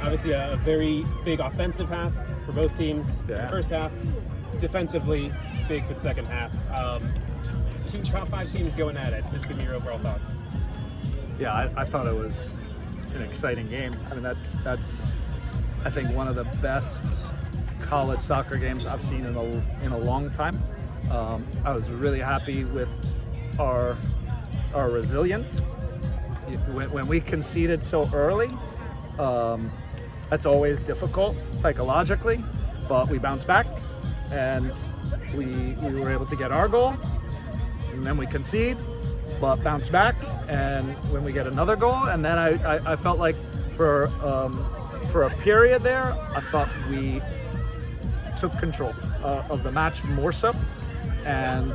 Obviously, a very big offensive half for both teams. Yeah. The first half, defensively, big for the second half. Two top 5 teams going at it. Just give me your overall thoughts. Yeah, I thought it was an exciting game. I mean, that's I think one of the best college soccer games I've seen in a long time. I was really happy with our resilience. When we conceded so early, that's always difficult psychologically, but we bounced back and we were able to get our goal, and then we concede, but bounce back, and when we get another goal, and then I felt like for a period there, I thought we took control of the match more so, and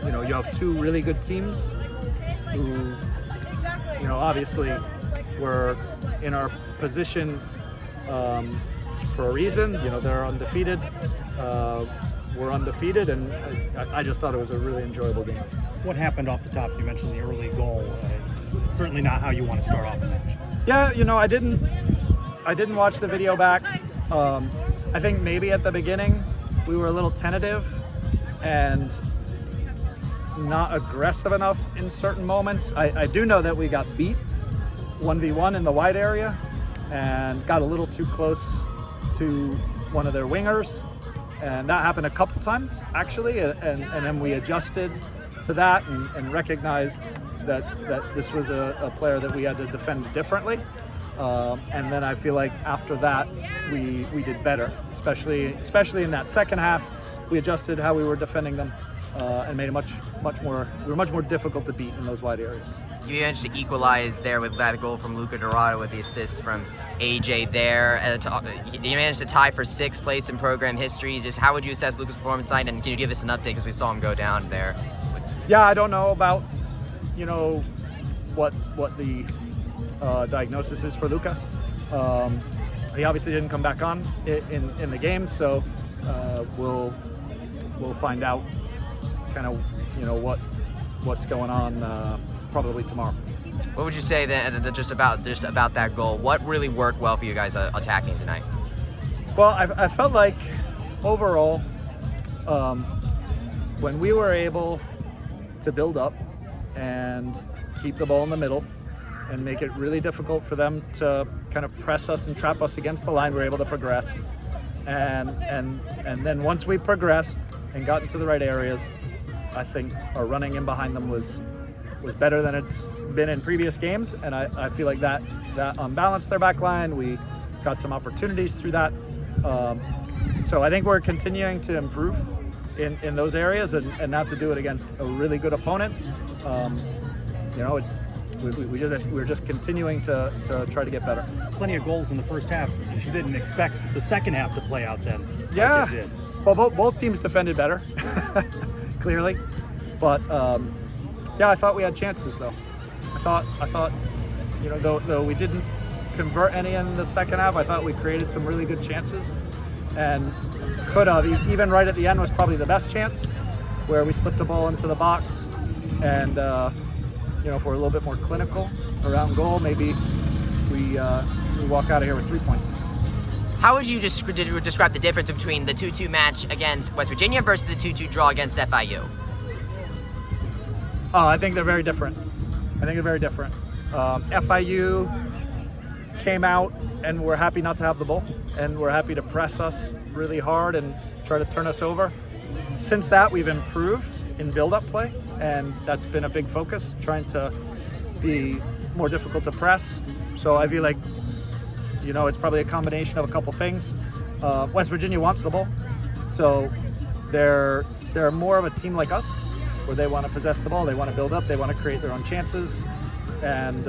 you have two really good teams who, obviously were in our positions for a reason. They're undefeated. We're undefeated, and I just thought it was a really enjoyable game. What happened off the top? You mentioned the early goal. Certainly not how you want to start off the match. Yeah, I didn't watch the video back. I think maybe at the beginning we were a little tentative and not aggressive enough in certain moments. I do know that we got beat 1v1 in the wide area and got a little too close to one of their wingers, and that happened a couple times actually, and then we adjusted to that and recognized that this was a player that we had to defend differently, and then I feel like after that we did better, especially in that second half. We adjusted how we were defending them and made it much more difficult to beat in those wide areas. You managed to equalize there with that goal from Luca Dorado with the assist from AJ there. You managed to tie for 6th place in program history. Just how would you assess Luca's performance tonight, and can you give us an update because we saw him go down there? Yeah, I don't know about what the diagnosis is for Luca. He obviously didn't come back on in the game, so we'll find out kind of what's going on probably tomorrow. What would you say then just about that goal? What really worked well for you guys attacking tonight? Well, I felt like overall, when we were able to build up and keep the ball in the middle and make it really difficult for them to kind of press us and trap us against the line, we were able to progress. And then once we progressed and got into the right areas, I think our running in behind them was better than it's been in previous games, and I feel like that unbalanced their back line. We got some opportunities through that. So I think we're continuing to improve in those areas, and not to do it against a really good opponent. We're just continuing to try to get better. Plenty of goals in the first half. You didn't expect the second half to play out then. Yeah. Like it did. Well, both teams defended better, clearly, but yeah, I thought we had chances though. I thought, though we didn't convert any in the second half, I thought we created some really good chances, and could have, even right at the end was probably the best chance, where we slipped the ball into the box, and if we're a little bit more clinical around goal, maybe we walk out of here with 3 points. How would you describe the difference between the 2-2 match against West Virginia versus the 2-2 draw against FIU? Oh, I think they're very different. FIU came out and were happy not to have the ball, and were happy to press us really hard and try to turn us over. Since that, we've improved in build-up play, and that's been a big focus, trying to be more difficult to press. So I feel like, it's probably a combination of a couple things. West Virginia wants the ball, so they're more of a team like us, where they want to possess the ball, they want to build up, they want to create their own chances, and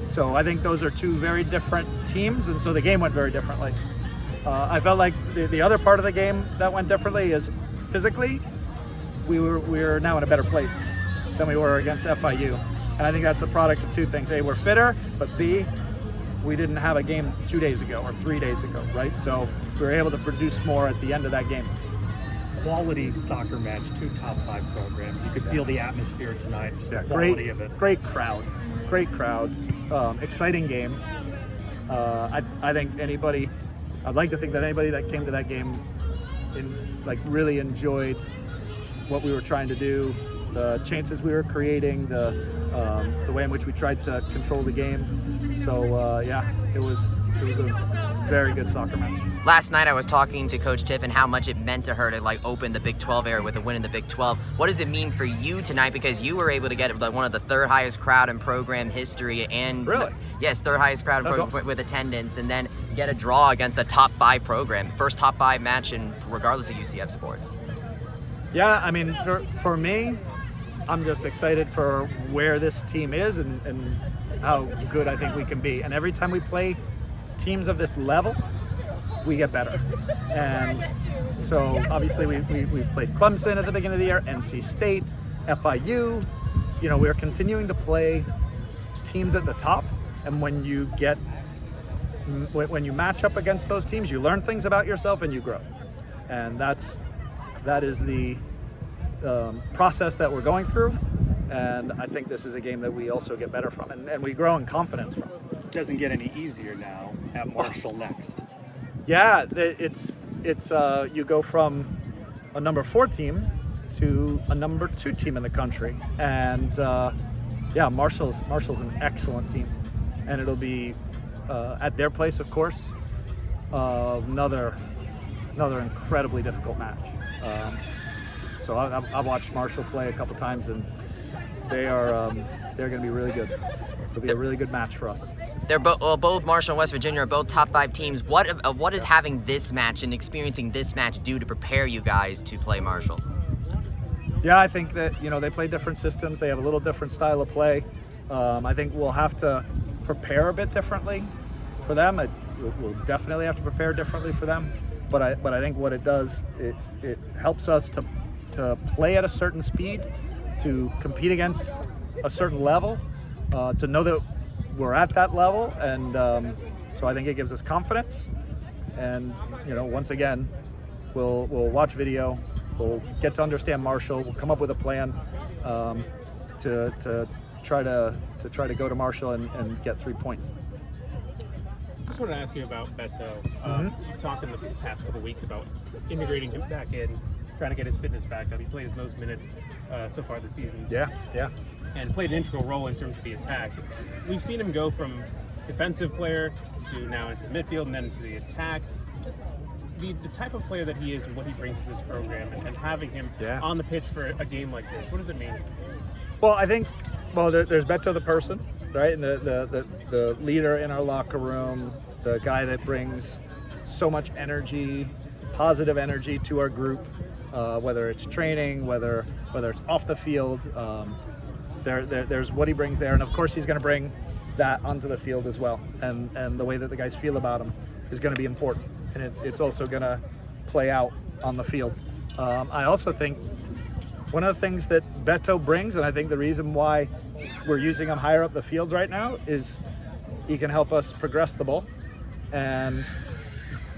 so I think those are two very different teams, and so the game went very differently. I felt like the other part of the game that went differently is physically, we're now in a better place than we were against FIU, and I think that's a product of two things. A, we're fitter, but B, we didn't have a game 2 days ago or 3 days ago, right? So we were able to produce more at the end of that game. Quality soccer match, 2 top 5 programs. You could feel the atmosphere tonight, just the quality of it. Great crowd, exciting game. I think I'd like to think that anybody that came to that game really enjoyed what we were trying to do, the chances we were creating, the way in which we tried to control the game. So it was a very good soccer match. Last night I was talking to Coach Tiff and how much it meant to her to open the Big 12 area with a win in the Big 12. What does it mean for you tonight? Because you were able to get one of the third highest crowd in program history, and really, yes, third highest crowd awesome. with attendance, and then get a draw against a top 5 program, first top 5 match in regardless of UCF sports. Yeah, I mean, for me, I'm just excited for where this team is and how good I think we can be. And every time we play teams of this level, we get better. And so obviously we've played Clemson at the beginning of the year, NC State, FIU. We're continuing to play teams at the top. And when you match up against those teams, you learn things about yourself and you grow. And that is the process that we're going through. And I think this is a game that we also get better from, and we grow in confidence from. It doesn't get any easier now at Marshall next. Yeah, it's you go from a number 4 team to a number 2 team in the country, and Marshall's an excellent team, and it'll be at their place, of course, another incredibly difficult match. So I've watched Marshall play a couple times, and they're going to be really good. It'll be a really good match for us. They're both Marshall and West Virginia are both top 5 teams. What is having this match and experiencing this match do to prepare you guys to play Marshall? Yeah, I think that they play different systems. They have a little different style of play. I think we'll have to prepare a bit differently for them. We'll definitely have to prepare differently for them. But I think what it does, it helps us to play at a certain speed, to compete against a certain level, to know that we're at that level, and so I think it gives us confidence. And once again, we'll watch video, we'll get to understand Marshall, we'll come up with a plan to try to go to Marshall and get 3 points. I just wanted to ask you about Beto. You've talked in the past couple weeks about integrating him back in, trying to get his fitness back up. He played his most minutes so far this season. Yeah. And played an integral role in terms of the attack. We've seen him go from defensive player to now into the midfield and then into the attack. Just the type of player that he is and what he brings to this program, and having him on the pitch for a game like this, what does it mean? Well, I think there's Beto the person, right? And the leader in our locker room, the guy that brings so much energy, positive energy to our group, whether it's training, whether it's off the field. There's what he brings there, and of course he's going to bring that onto the field as well. And the way that the guys feel about him is going to be important, and it's also going to play out on the field. I also think one of the things that Beto brings, and I think the reason why we're using him higher up the field right now, is he can help us progress the ball, and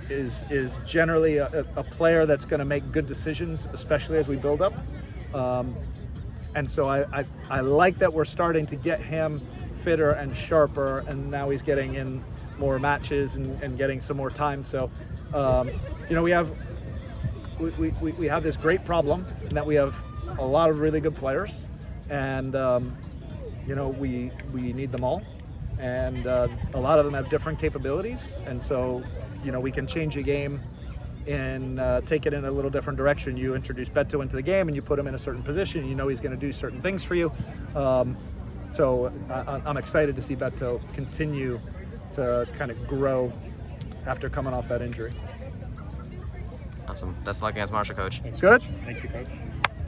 is generally a player that's going to make good decisions, especially as we build up. And so I like that we're starting to get him fitter and sharper, and now he's getting in more matches and getting some more time. So we have this great problem in that we have a lot of really good players, and we need them all, and a lot of them have different capabilities, and so we can change a game and take it in a little different direction. You introduce Beto into the game and you put him in a certain position, he's going to do certain things for you. So I'm excited to see Beto continue to kind of grow after coming off that injury. Awesome. Best of luck against Marshall, Coach. Good. Thank you, Coach.